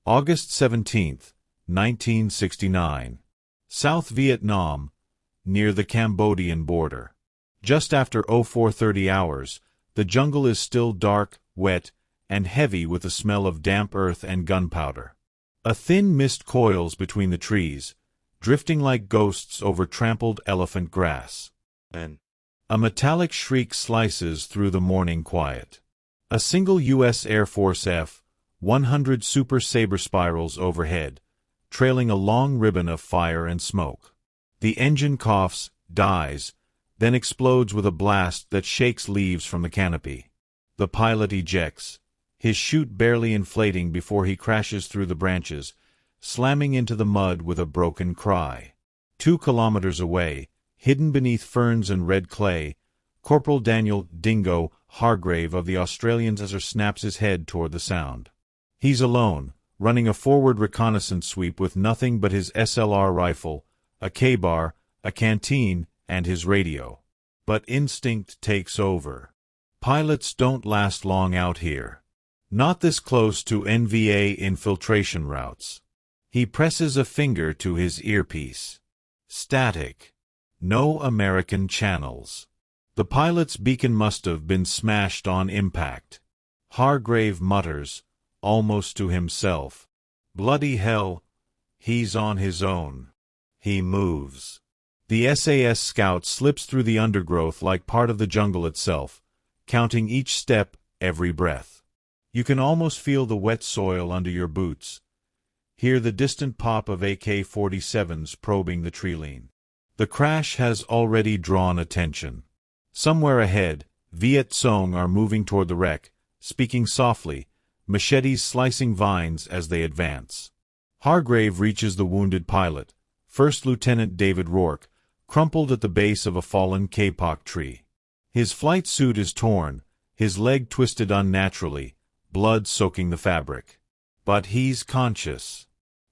August 17, 1969. South Vietnam, near the Cambodian border. Just after 0430 hours, the jungle is still dark, wet, and heavy with the smell of damp earth and gunpowder. A thin mist coils between the trees, drifting like ghosts over trampled elephant grass. A metallic shriek slices through the morning quiet. A single U.S. Air Force F-100 Super Sabre spirals overhead, trailing a long ribbon of fire and smoke. The engine coughs, dies, then explodes with a blast that shakes leaves from the canopy. The pilot ejects, his chute barely inflating before he crashes through the branches, slamming into the mud with a broken cry. 2 kilometers away, hidden beneath ferns and red clay, Corporal Daniel Dingo Hargrave of the Australian SAS snaps his head toward the sound. He's alone, running a forward reconnaissance sweep with nothing but his SLR rifle, a K-bar, a canteen, and his radio. But instinct takes over. Pilots don't last long out here. Not this close to NVA infiltration routes. He presses a finger to his earpiece. Static. No American channels. The pilot's beacon must have been smashed on impact. Hargrave mutters, almost to himself. Bloody hell, he's on his own. He moves. The SAS scout slips through the undergrowth like part of the jungle itself, counting each step, every breath. You can almost feel the wet soil under your boots. Hear the distant pop of AK-47s probing the treeline. The crash has already drawn attention. Somewhere ahead, Viet Cong are moving toward the wreck, speaking softly, machetes slicing vines as they advance. Hargrave reaches the wounded pilot, First Lieutenant David Rourke, crumpled at the base of a fallen kapok tree. His flight suit is torn, his leg twisted unnaturally, blood soaking the fabric. But he's conscious.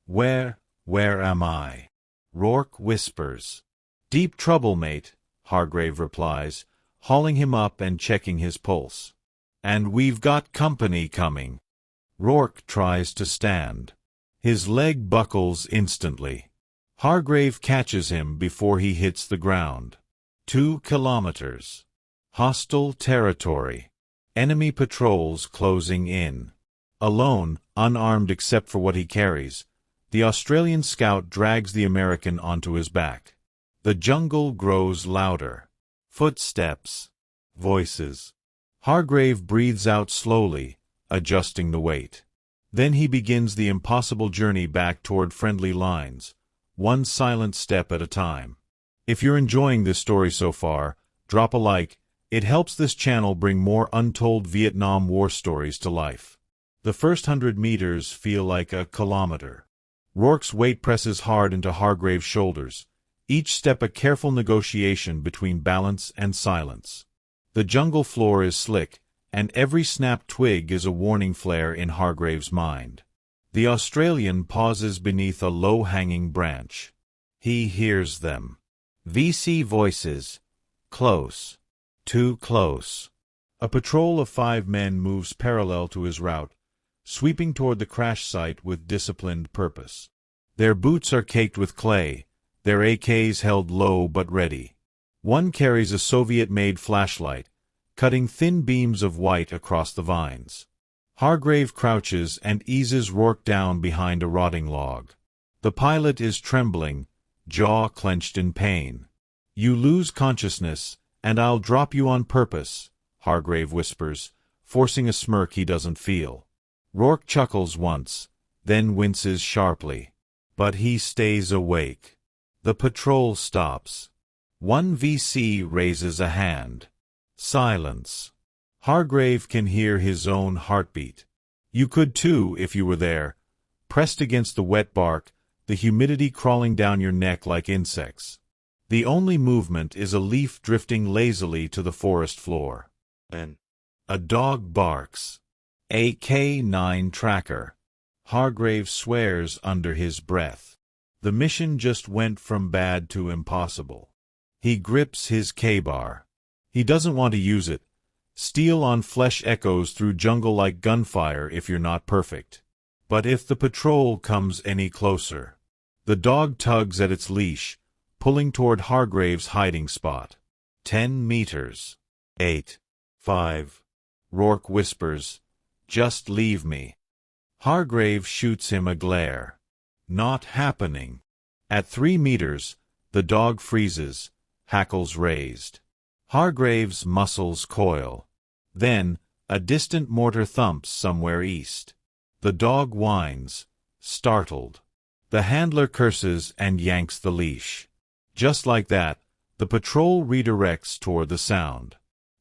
Where am I? Rourke whispers. Deep trouble, mate, Hargrave replies, hauling him up and checking his pulse. And we've got company coming. Rourke tries to stand. His leg buckles instantly. Hargrave catches him before he hits the ground. 2 kilometers. Hostile territory. Enemy patrols closing in. Alone, unarmed except for what he carries, the Australian scout drags the American onto his back. The jungle grows louder. Footsteps. Voices. Hargrave breathes out slowly, adjusting the weight. Then he begins the impossible journey back toward friendly lines, one silent step at a time. If you're enjoying this story so far, drop a like. It helps this channel bring more untold Vietnam War stories to life. The first 100 meters feel like a kilometer. Rourke's weight presses hard into Hargrave's shoulders, each step a careful negotiation between balance and silence. The jungle floor is slick, and every snapped twig is a warning flare in Hargrave's mind. The Australian pauses beneath a low-hanging branch. He hears them. VC voices. Close. Too close. A patrol of 5 men moves parallel to his route, sweeping toward the crash site with disciplined purpose. Their boots are caked with clay, their AKs held low but ready. One carries a Soviet-made flashlight, cutting thin beams of white across the vines. Hargrave crouches and eases Rourke down behind a rotting log. The pilot is trembling, jaw clenched in pain. You lose consciousness, and I'll drop you on purpose, Hargrave whispers, forcing a smirk he doesn't feel. Rourke chuckles once, then winces sharply. But he stays awake. The patrol stops. One VC raises a hand. Silence. Hargrave can hear his own heartbeat. You could too if you were there, pressed against the wet bark, the humidity crawling down your neck like insects. The only movement is a leaf drifting lazily to the forest floor. Then a dog barks. A K-9 tracker. Hargrave swears under his breath. The mission just went from bad to impossible. He grips his K-bar. He doesn't want to use it. Steel on flesh echoes through jungle like gunfire if you're not perfect. But if the patrol comes any closer, the dog tugs at its leash, pulling toward Hargrave's hiding spot. 10 meters. 8. 5. Rourke whispers, "Just leave me." Hargrave shoots him a glare. Not happening. At 3 meters, the dog freezes, hackles raised. Hargrave's muscles coil. Then, a distant mortar thumps somewhere east. The dog whines, startled. The handler curses and yanks the leash. Just like that, the patrol redirects toward the sound.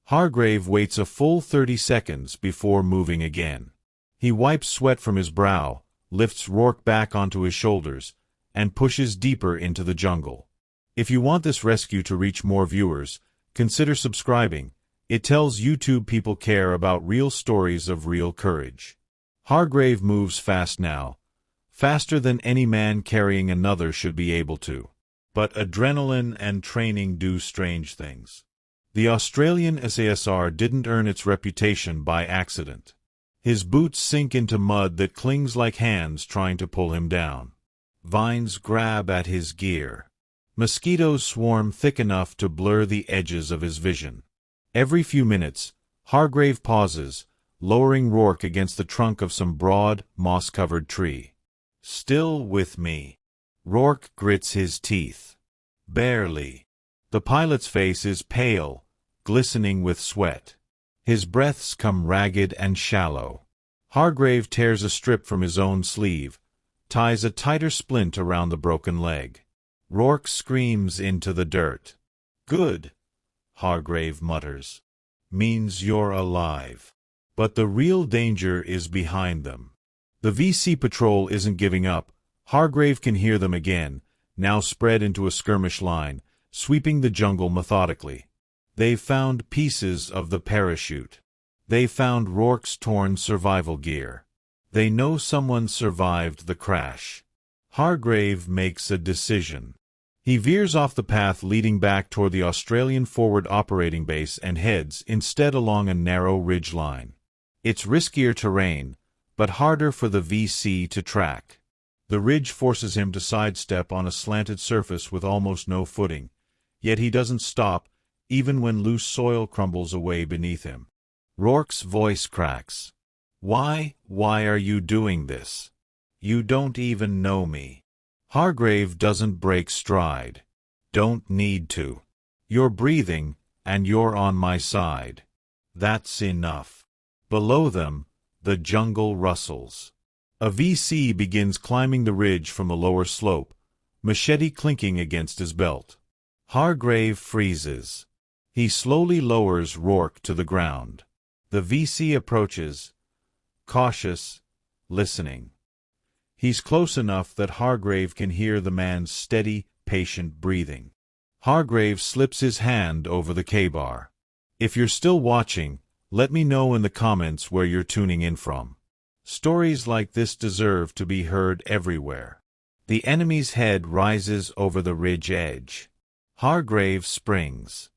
Hargrave waits a full 30 seconds before moving again. He wipes sweat from his brow, lifts Rourke back onto his shoulders, and pushes deeper into the jungle. If you want this rescue to reach more viewers, consider subscribing. It tells YouTube people care about real stories of real courage. Hargrave moves fast now, faster than any man carrying another should be able to. But adrenaline and training do strange things. The Australian SASR didn't earn its reputation by accident. His boots sink into mud that clings like hands trying to pull him down. Vines grab at his gear. Mosquitoes swarm thick enough to blur the edges of his vision. Every few minutes, Hargrave pauses, lowering Rourke against the trunk of some broad, moss-covered tree. "Still with me." Rourke grits his teeth. "Barely." The pilot's face is pale, glistening with sweat. His breaths come ragged and shallow. Hargrave tears a strip from his own sleeve, ties a tighter splint around the broken leg. Rourke screams into the dirt. "Good," Hargrave mutters. "Means you're alive." But the real danger is behind them. The VC patrol isn't giving up. Hargrave can hear them again, now spread into a skirmish line, sweeping the jungle methodically. They've found pieces of the parachute. They found Rourke's torn survival gear. They know someone survived the crash. Hargrave makes a decision. He veers off the path leading back toward the Australian Forward Operating Base and heads instead along a narrow ridge line. It's riskier terrain, but harder for the VC to track. The ridge forces him to sidestep on a slanted surface with almost no footing, yet he doesn't stop, even when loose soil crumbles away beneath him. Rourke's voice cracks. Why are you doing this? You don't even know me." Hargrave doesn't break stride. "Don't need to. You're breathing, and you're on my side. That's enough." Below them, the jungle rustles. A VC begins climbing the ridge from the lower slope, machete clinking against his belt. Hargrave freezes. He slowly lowers Rourke to the ground. The VC approaches, cautious, listening. He's close enough that Hargrave can hear the man's steady, patient breathing. Hargrave slips his hand over the K-bar. If you're still watching, let me know in the comments where you're tuning in from. Stories like this deserve to be heard everywhere. The enemy's head rises over the ridge edge. Hargrave springs.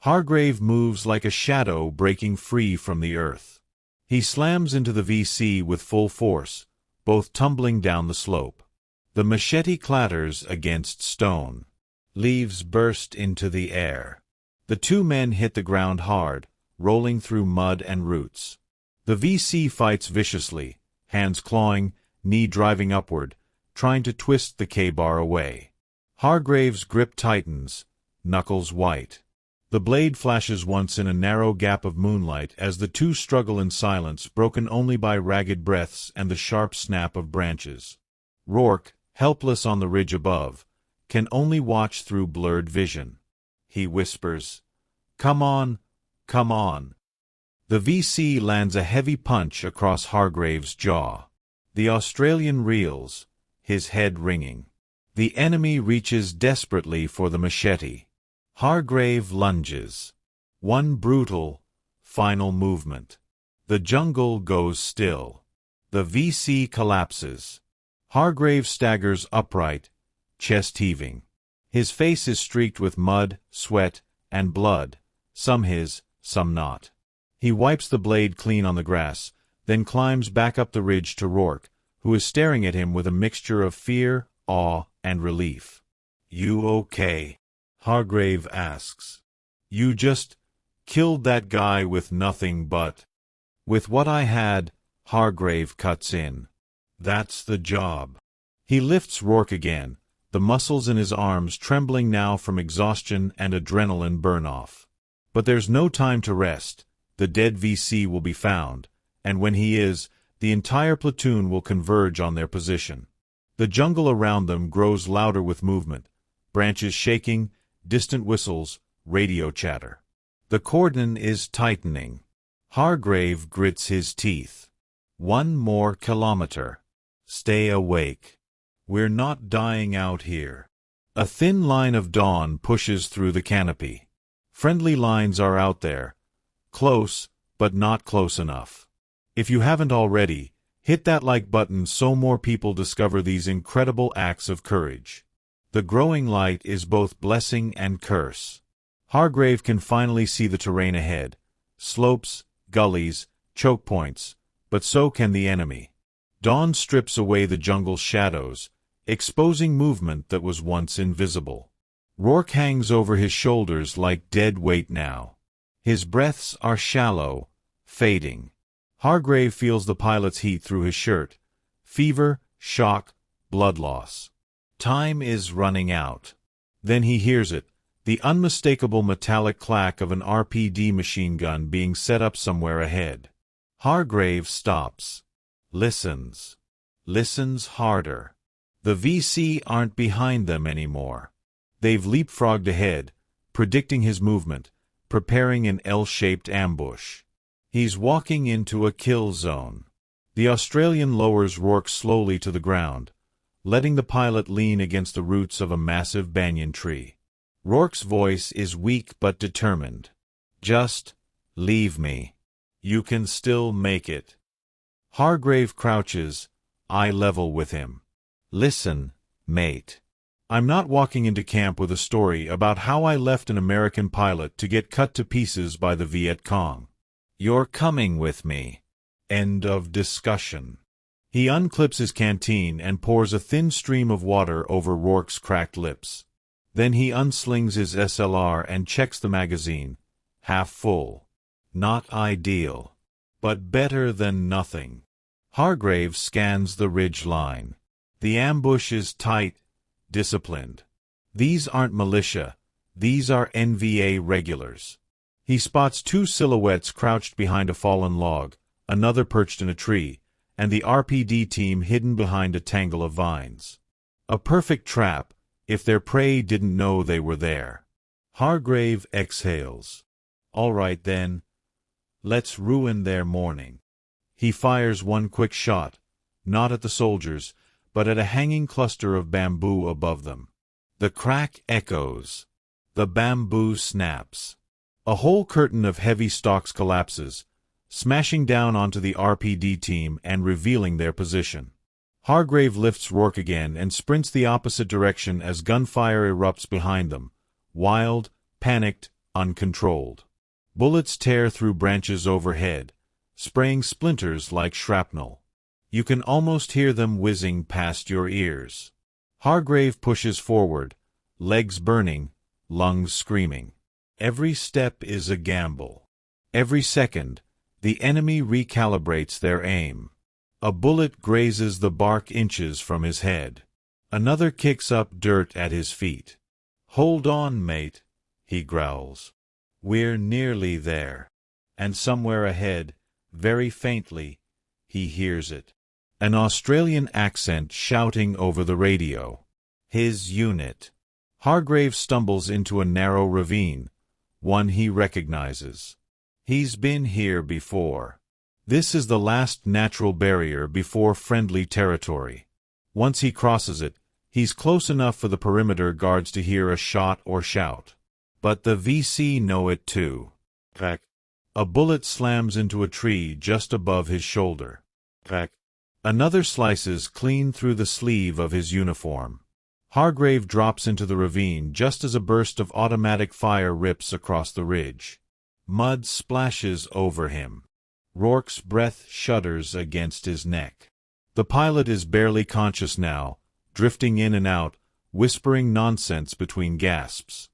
Hargrave moves like a shadow breaking free from the earth. He slams into the VC with full force, both tumbling down the slope. The machete clatters against stone. Leaves burst into the air. The two men hit the ground hard, rolling through mud and roots. The VC fights viciously, hands clawing, knee driving upward, trying to twist the K-bar away. Hargrave's grip tightens, knuckles white. The blade flashes once in a narrow gap of moonlight as the two struggle in silence, broken only by ragged breaths and the sharp snap of branches. Rourke, helpless on the ridge above, can only watch through blurred vision. He whispers, "Come on, come on." The VC lands a heavy punch across Hargrave's jaw. The Australian reels, his head ringing. The enemy reaches desperately for the machete. Hargrave lunges. One brutal, final movement. The jungle goes still. The VC collapses. Hargrave staggers upright, chest heaving. His face is streaked with mud, sweat, and blood, some his, some not. He wipes the blade clean on the grass, then climbs back up the ridge to Rourke, who is staring at him with a mixture of fear, awe, and relief. "You okay?" Hargrave asks. "You just killed that guy with nothing but—" "With what I had," Hargrave cuts in. "That's the job." He lifts Rourke again, the muscles in his arms trembling now from exhaustion and adrenaline burn-off. But there's no time to rest. The dead VC will be found, and when he is, the entire platoon will converge on their position. The jungle around them grows louder with movement, branches shaking, distant whistles, radio chatter. The cordon is tightening. Hargrave grits his teeth. 1 more kilometer. Stay awake. We're not dying out here. A thin line of dawn pushes through the canopy. Friendly lines are out there. Close, but not close enough. If you haven't already, hit that like button so more people discover these incredible acts of courage. The growing light is both blessing and curse. Hargrave can finally see the terrain ahead. Slopes, gullies, choke points, but so can the enemy. Dawn strips away the jungle's shadows, exposing movement that was once invisible. Rourke hangs over his shoulders like dead weight now. His breaths are shallow, fading. Hargrave feels the pilot's heat through his shirt. Fever, shock, blood loss. Time is running out. Then he hears it, the unmistakable metallic clack of an RPD machine gun being set up somewhere ahead. Hargrave stops. Listens. Listens harder. The VC aren't behind them anymore. They've leapfrogged ahead, predicting his movement, preparing an L-shaped ambush. He's walking into a kill zone. The Australian lowers Rourke slowly to the ground, letting the pilot lean against the roots of a massive banyan tree. Rourke's voice is weak but determined. "Just leave me. You can still make it." Hargrave crouches, eye level with him. "Listen, mate. I'm not walking into camp with a story about how I left an American pilot to get cut to pieces by the Viet Cong. You're coming with me." End of discussion. He unclips his canteen and pours a thin stream of water over Rourke's cracked lips. Then he unslings his SLR and checks the magazine. Half full. Not ideal, but better than nothing. Hargrave scans the ridge line. The ambush is tight, disciplined. These aren't militia. These are NVA regulars. He spots 2 silhouettes crouched behind a fallen log, another perched in a tree, and the RPD team hidden behind a tangle of vines. A perfect trap, if their prey didn't know they were there. Hargrave exhales. "All right then. Let's ruin their morning." He fires one quick shot, not at the soldiers, but at a hanging cluster of bamboo above them. The crack echoes. The bamboo snaps. A whole curtain of heavy stalks collapses, smashing down onto the RPD team and revealing their position. Hargrave lifts Rourke again and sprints the opposite direction as gunfire erupts behind them, wild, panicked, uncontrolled. Bullets tear through branches overhead, spraying splinters like shrapnel. You can almost hear them whizzing past your ears. Hargrave pushes forward, legs burning, lungs screaming. Every step is a gamble. Every second, the enemy recalibrates their aim. A bullet grazes the bark inches from his head. Another kicks up dirt at his feet. "Hold on, mate," he growls. "We're nearly there." And somewhere ahead, very faintly, he hears it. An Australian accent shouting over the radio. His unit. Hargrave stumbles into a narrow ravine, one he recognizes. He's been here before. This is the last natural barrier before friendly territory. Once he crosses it, he's close enough for the perimeter guards to hear a shot or shout. But the VC know it too. Crack. A bullet slams into a tree just above his shoulder. Crack. Another slices clean through the sleeve of his uniform. Hargrave drops into the ravine just as a burst of automatic fire rips across the ridge. Mud splashes over him. Rourke's breath shudders against his neck. The pilot is barely conscious now, drifting in and out, whispering nonsense between gasps.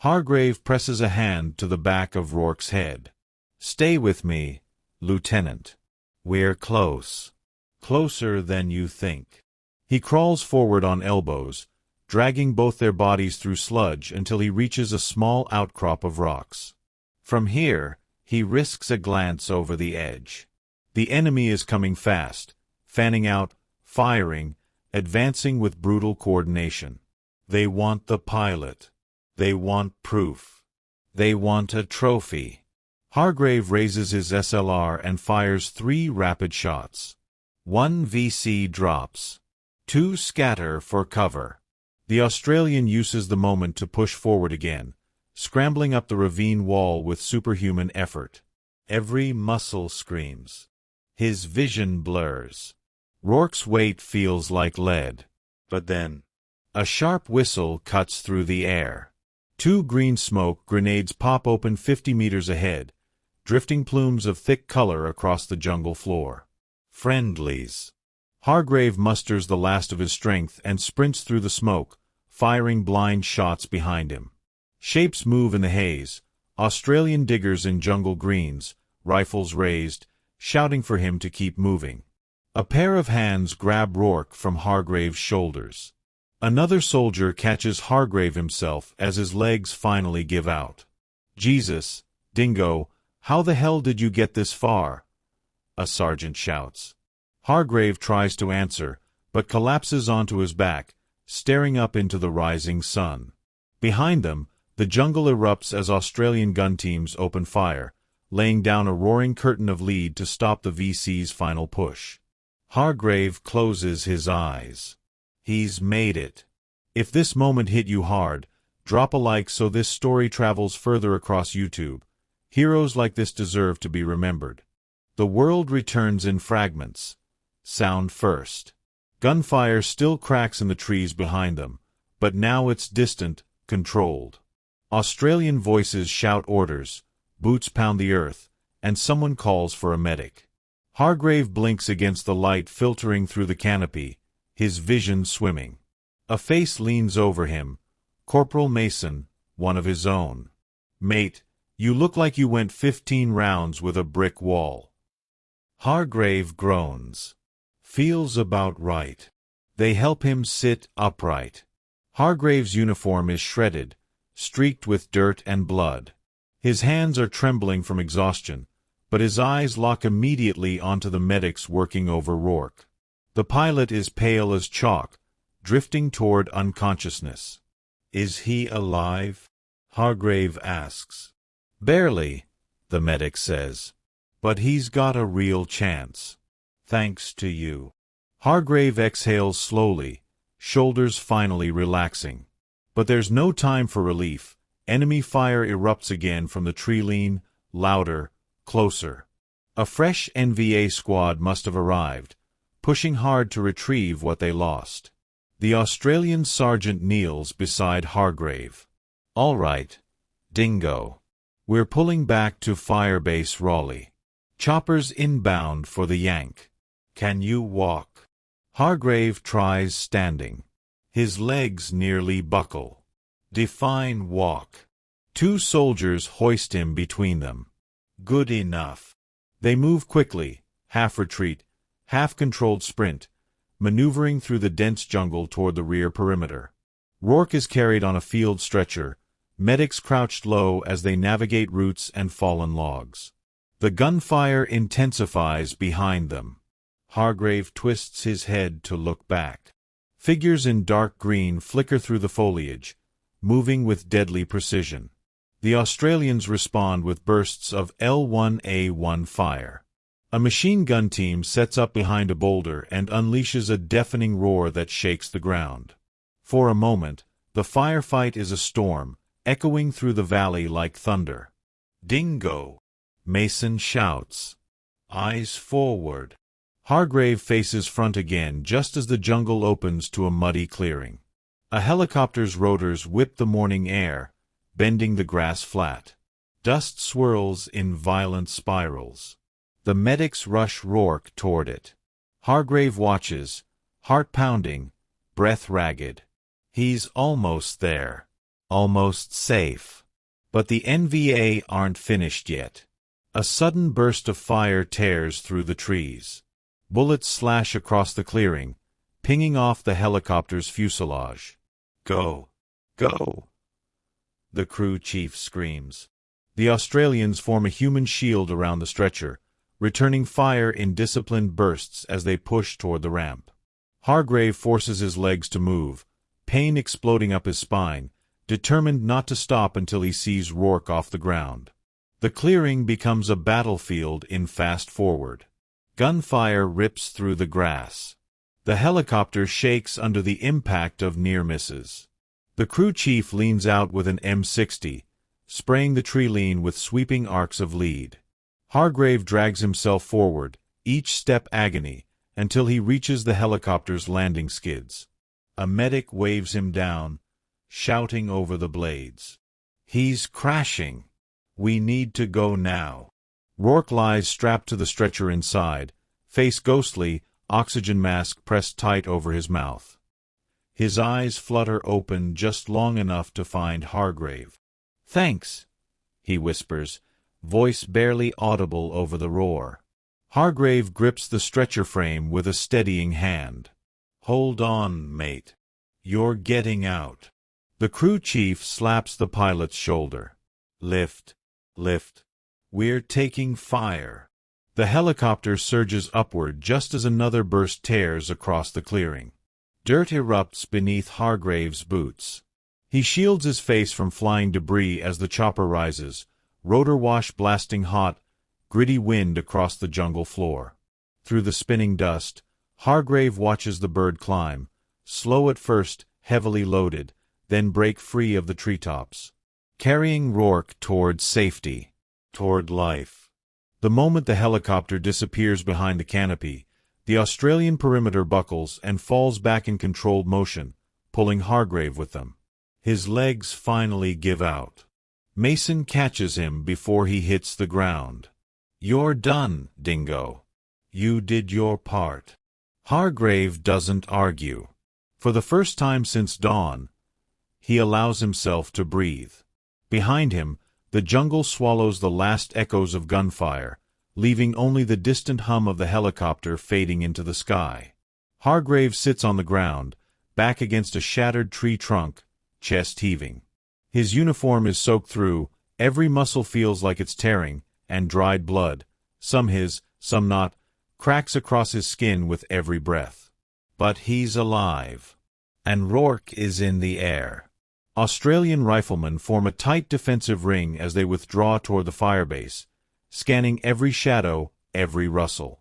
Hargrave presses a hand to the back of Rourke's head. "Stay with me, Lieutenant. We're close. Closer than you think." He crawls forward on elbows, dragging both their bodies through sludge until he reaches a small outcrop of rocks. From here, he risks a glance over the edge. The enemy is coming fast, fanning out, firing, advancing with brutal coordination. They want the pilot. They want proof. They want a trophy. Hargrave raises his SLR and fires 3 rapid shots. 1 VC drops. 2 scatter for cover. The Australian uses the moment to push forward again, scrambling up the ravine wall with superhuman effort. Every muscle screams. His vision blurs. Rourke's weight feels like lead. But then, a sharp whistle cuts through the air. 2 green smoke grenades pop open 50 meters ahead, drifting plumes of thick color across the jungle floor. Friendlies. Hargrave musters the last of his strength and sprints through the smoke, firing blind shots behind him. Shapes move in the haze, Australian diggers in jungle greens, rifles raised, shouting for him to keep moving. A pair of hands grab Rourke from Hargrave's shoulders. Another soldier catches Hargrave himself as his legs finally give out. "Jesus, Dingo, how the hell did you get this far?" a sergeant shouts. Hargrave tries to answer, but collapses onto his back, staring up into the rising sun. Behind them, the jungle erupts as Australian gun teams open fire, laying down a roaring curtain of lead to stop the VC's final push. Hargrave closes his eyes. He's made it. If this moment hit you hard, drop a like so this story travels further across YouTube. Heroes like this deserve to be remembered. The world returns in fragments. Sound first. Gunfire still cracks in the trees behind them, but now it's distant, controlled. Australian voices shout orders, boots pound the earth, and someone calls for a medic. Hargrave blinks against the light filtering through the canopy, his vision swimming. A face leans over him, Corporal Mason, one of his own. "Mate, you look like you went 15 rounds with a brick wall." Hargrave groans. Feels about right. They help him sit upright. Hargrave's uniform is shredded, streaked with dirt and blood. His hands are trembling from exhaustion, but his eyes lock immediately onto the medics working over Rourke. The pilot is pale as chalk, drifting toward unconsciousness. "Is he alive?" Hargrave asks. "Barely," the medic says. "But he's got a real chance. Thanks to you." Hargrave exhales slowly, shoulders finally relaxing. But there's no time for relief. Enemy fire erupts again from the tree lean, louder, closer. A fresh NVA squad must have arrived, pushing hard to retrieve what they lost. The Australian sergeant kneels beside Hargrave. "All right, Dingo. We're pulling back to Firebase Raleigh. Choppers inbound for the Yank. Can you walk?" Hargrave tries standing. His legs nearly buckle. Define walk. 2 soldiers hoist him between them. Good enough. They move quickly, half retreat, half controlled sprint, maneuvering through the dense jungle toward the rear perimeter. Rourke is carried on a field stretcher, medics crouched low as they navigate roots and fallen logs. The gunfire intensifies behind them. Hargrave twists his head to look back. Figures in dark green flicker through the foliage, moving with deadly precision. The Australians respond with bursts of L1A1 fire. A machine gun team sets up behind a boulder and unleashes a deafening roar that shakes the ground. For a moment, the firefight is a storm, echoing through the valley like thunder. "Dingo!" Mason shouts. "Eyes forward." Hargrave faces front again just as the jungle opens to a muddy clearing. A helicopter's rotors whip the morning air, bending the grass flat. Dust swirls in violent spirals. The medics rush Rourke toward it. Hargrave watches, heart pounding, breath ragged. He's almost there. Almost safe. But the NVA aren't finished yet. A sudden burst of fire tears through the trees. Bullets slash across the clearing, pinging off the helicopter's fuselage. Go! Go! The crew chief screams. The Australians form a human shield around the stretcher, returning fire in disciplined bursts as they push toward the ramp. Hargrave forces his legs to move, pain exploding up his spine, determined not to stop until he sees Rourke off the ground. The clearing becomes a battlefield in fast forward. Gunfire rips through the grass. The helicopter shakes under the impact of near misses. The crew chief leans out with an M60, spraying the tree line with sweeping arcs of lead. Hargrave drags himself forward, each step agony, until he reaches the helicopter's landing skids. A medic waves him down, shouting over the blades. He's crashing. We need to go now. Rourke lies strapped to the stretcher inside, face ghostly, oxygen mask pressed tight over his mouth. His eyes flutter open just long enough to find Hargrave. "Thanks," he whispers, voice barely audible over the roar. Hargrave grips the stretcher frame with a steadying hand. "Hold on, mate. You're getting out." The crew chief slaps the pilot's shoulder. "Lift. Lift. We're taking fire." The helicopter surges upward just as another burst tears across the clearing. Dirt erupts beneath Hargrave's boots. He shields his face from flying debris as the chopper rises, rotor wash blasting hot, gritty wind across the jungle floor. Through the spinning dust, Hargrave watches the bird climb, slow at first, heavily loaded, then break free of the treetops, carrying Rourke toward safety, toward life. The moment the helicopter disappears behind the canopy, the Australian perimeter buckles and falls back in controlled motion, pulling Hargrave with them. His legs finally give out. Mason catches him before he hits the ground. "You're done, Dingo. You did your part." Hargrave doesn't argue. For the first time since dawn, he allows himself to breathe. Behind him, the jungle swallows the last echoes of gunfire, leaving only the distant hum of the helicopter fading into the sky. Hargrave sits on the ground, back against a shattered tree trunk, chest heaving. His uniform is soaked through, every muscle feels like it's tearing, and dried blood, some his, some not, cracks across his skin with every breath. But he's alive. And Rourke is in the air. Australian riflemen form a tight defensive ring as they withdraw toward the firebase, scanning every shadow, every rustle.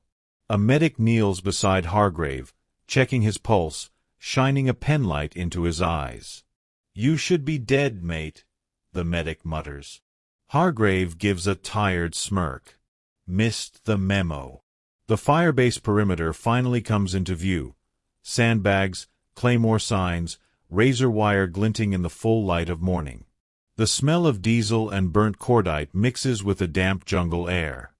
A medic kneels beside Hargrave, checking his pulse, shining a penlight into his eyes. "You should be dead, mate," the medic mutters. Hargrave gives a tired smirk. Missed the memo. The firebase perimeter finally comes into view. Sandbags, claymore signs, razor wire glinting in the full light of morning. The smell of diesel and burnt cordite mixes with the damp jungle air.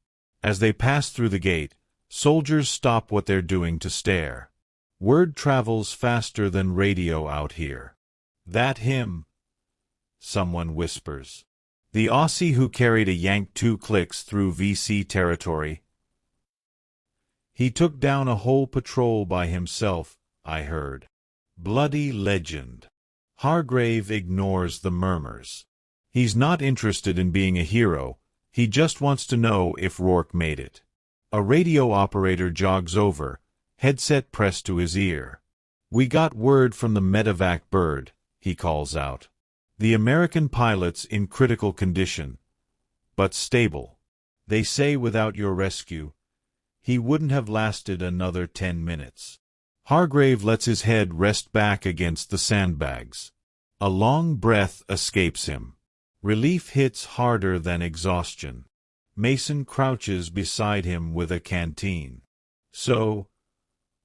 As they pass through the gate, soldiers stop what they're doing to stare. Word travels faster than radio out here. "That him," someone whispers. "The Aussie who carried a Yank 2 clicks through VC territory. He took down a whole patrol by himself, I heard. Bloody legend." Hargrave ignores the murmurs. He's not interested in being a hero, he just wants to know if Rourke made it. A radio operator jogs over, headset pressed to his ear. "We got word from the medevac bird," he calls out. "The American pilot's in critical condition, but stable. They say without your rescue, he wouldn't have lasted another 10 minutes. Hargrave lets his head rest back against the sandbags. A long breath escapes him. Relief hits harder than exhaustion. Mason crouches beside him with a canteen. "So,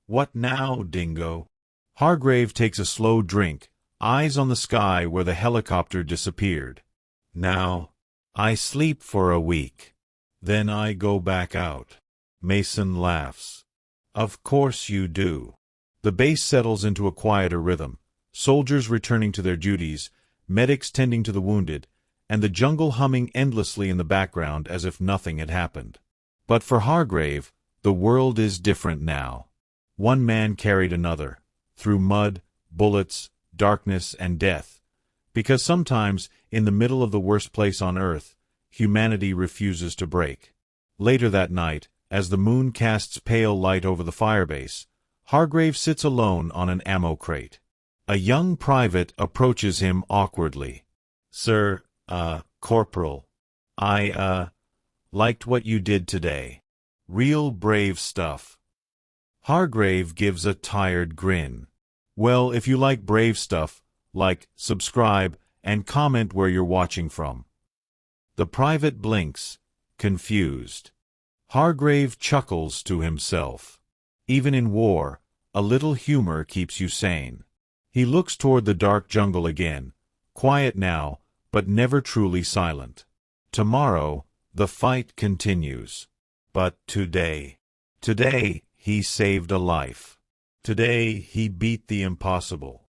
what now, Dingo?" Hargrave takes a slow drink, eyes on the sky where the helicopter disappeared. "Now, I sleep for a week. Then I go back out." Mason laughs. Of course you do. The base settles into a quieter rhythm, soldiers returning to their duties, medics tending to the wounded, and the jungle humming endlessly in the background as if nothing had happened. But for Hargrave, the world is different now. One man carried another, through mud, bullets, darkness, and death, because sometimes, in the middle of the worst place on earth, humanity refuses to break. Later that night, as the moon casts pale light over the firebase, Hargrave sits alone on an ammo crate. A young private approaches him awkwardly. "Sir, Corporal, I liked what you did today. Real brave stuff." Hargrave gives a tired grin. "Well, if you like brave stuff, like, subscribe, and comment where you're watching from." The private blinks, confused. Hargrave chuckles to himself. Even in war, a little humor keeps you sane. He looks toward the dark jungle again, quiet now, but never truly silent. Tomorrow, the fight continues. But today, he saved a life. Today, he beat the impossible.